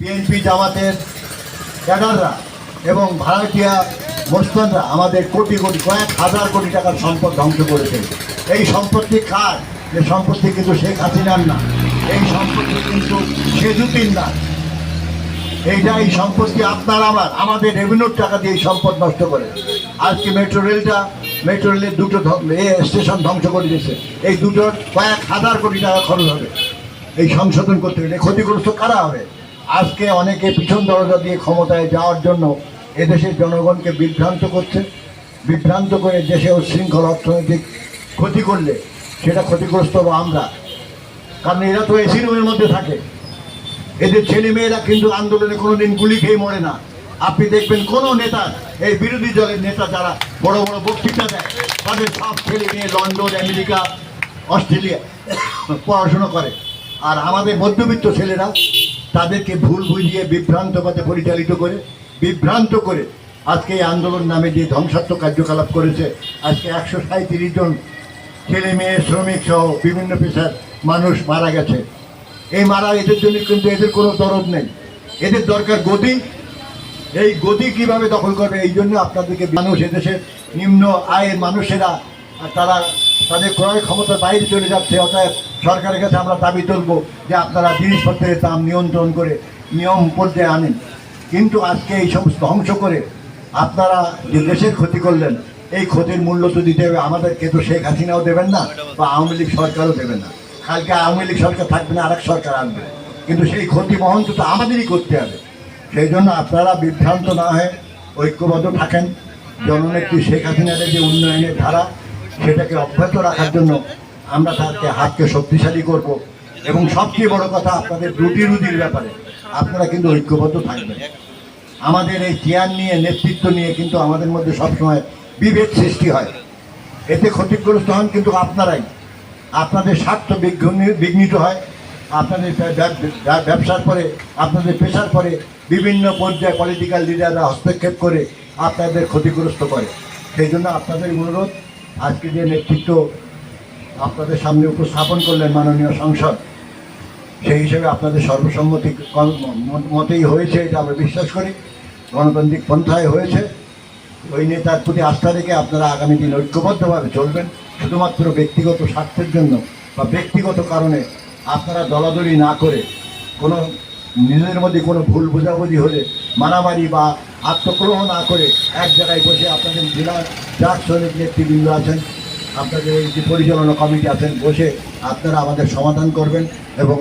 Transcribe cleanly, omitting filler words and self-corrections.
BNP জামাতের ক্যাডাররা এবং ভাড়াটিয়া মোস্তানরা আমাদের কোটি কোটি কয়েক হাজার কোটি টাকার সম্পদ ধ্বংস করেছে। এই সম্পত্তি কার? যে সম্পত্তি কিন্তু শেখ হাসিনার না, এই সম্পত্তি কিন্তু সেজুদ্দিন না। এই সম্পত্তি আপনার আমাদের রেভিনিউর টাকা দিয়ে এই সম্পদ নষ্ট করে। আজকে মেট্রো রেলের দুটো স্টেশন ধ্বংস করে দিয়েছে। এই দুটোর কয়েক হাজার কোটি টাকা খরচ হবে এই সংশোধন করতে গেলে। ক্ষতিগ্রস্ত কারা হবে? আজকে অনেকে পিছন দরজা দিয়ে ক্ষমতায় যাওয়ার জন্য এদেশের জনগণকে বিভ্রান্ত করছে। বিভ্রান্ত করে দেশে উচ্ছৃঙ্খল অর্থনৈতিক ক্ষতি করলে সেটা ক্ষতিগ্রস্ত হবো আমরা, কারণ এরা তো এসি রুমের মধ্যে থাকে। এদের ছেলে মেয়েরা কিন্তু আন্দোলনে কোনোদিন গুলি খেয়ে মরে না। আপনি দেখবেন কোনো নেতা, এই বিরোধী দলের নেতা যারা বড় বড় বক্তৃতা দেয়, তাদের সব ছেলে মেয়ে লন্ডন, আমেরিকা, অস্ট্রেলিয়া পড়াশুনো করে। আর আমাদের মধ্যবিত্ত ছেলেরা তাদেরকে ভুল বুঝিয়ে বিভ্রান্ত পথে বিভ্রান্ত করে আজকে এই আন্দোলন নামে যে ধ্বংসাত্মক কার্যকলাপ করেছে। আজকে 137 জন ছেলে মেয়ে, শ্রমিক সহ বিভিন্ন পেশার মানুষ মারা গেছে। এই এদের জন্য কিন্তু এদের কোনো দরদ নেই। এদের দরকার গদি। এই গদি কিভাবে দখল করবে, এই জন্য আপনাদেরকে মানুষ, এদেশের নিম্ন আয়ের মানুষেরা তাদের ক্রয় ক্ষমতার বাইরে চলে যাচ্ছে। অতএব সরকারের কাছে আমরা দাবি তুলব যে আপনারা জিনিসপত্রের দাম নিয়ন্ত্রণ করে নিয়ম পর্যায়ে আনেন। কিন্তু আজকে এই সমস্ত ধ্বংস করে আপনারা যে দেশের ক্ষতি করলেন, এই ক্ষতির মূল্য তো দিতে হবে আমাদেরকে। তো শেখ হাসিনাও দেবেন না, বা আওয়ামী লীগ সরকারও দেবে না। কালকে আওয়ামী লীগ সরকার থাকবে না, আরেক সরকার আসবে, কিন্তু সেই ক্ষতি বহন তো আমাদেরই করতে হবে। সেই জন্য আপনারা বিভ্রান্ত না হয়ে ঐক্যবদ্ধ থাকেন। জননেত্রী শেখ হাসিনার যে উন্নয়নের ধারা, সেটাকে অব্যাহত রাখার জন্য আমরা তাকে হাতকে শক্তিশালী করব। এবং সবচেয়ে বড় কথা, আপনাদের রুটির ব্যাপারে আপনারা কিন্তু ঐক্যবদ্ধ থাকবেন। আমাদের এই চেয়ার নিয়ে, নেতৃত্ব নিয়ে কিন্তু আমাদের মধ্যে সবসময় বিভেদ সৃষ্টি হয়। এতে ক্ষতিগ্রস্ত হন কিন্তু আপনারাই। আপনাদের স্বার্থ বিঘ্নিত হয়। আপনাদের ব্যবসার পরে, আপনাদের পেশার পরে বিভিন্ন পর্যায়ে পলিটিক্যাল লিডাররা হস্তক্ষেপ করে আপনাদের ক্ষতিগ্রস্ত করে। সেই জন্য আপনাদের অনুরোধ, আজকে যে নেতৃত্ব আপনাদের সামনে উপস্থাপন করলেন মাননীয় সংসদ, সেই হিসেবে আপনাদের সর্বসম্মতি মতেই হয়েছে, এটা আমরা বিশ্বাস করি। গণতান্ত্রিক পন্থায় হয়েছে। ওই নেতার প্রতি আস্থা রেখে আপনারা আগামী দিন ঐক্যবদ্ধভাবে চলবেন। শুধুমাত্র ব্যক্তিগত স্বার্থের জন্য বা ব্যক্তিগত কারণে আপনারা দলাদলি না করে, কোনো নিজেদের মধ্যে কোনো ভুল বোঝাবুঝি হলে মারামারি বা আত্মগ্রহ না করে এক জায়গায় বসে আপনাদের জেলার যার শ্রমিক নেতৃবৃন্দ আছেন, আপনাদের যে পরিচালনা কমিটি আছেন, বসে আপনারা আমাদের সমাধান করবেন। এবং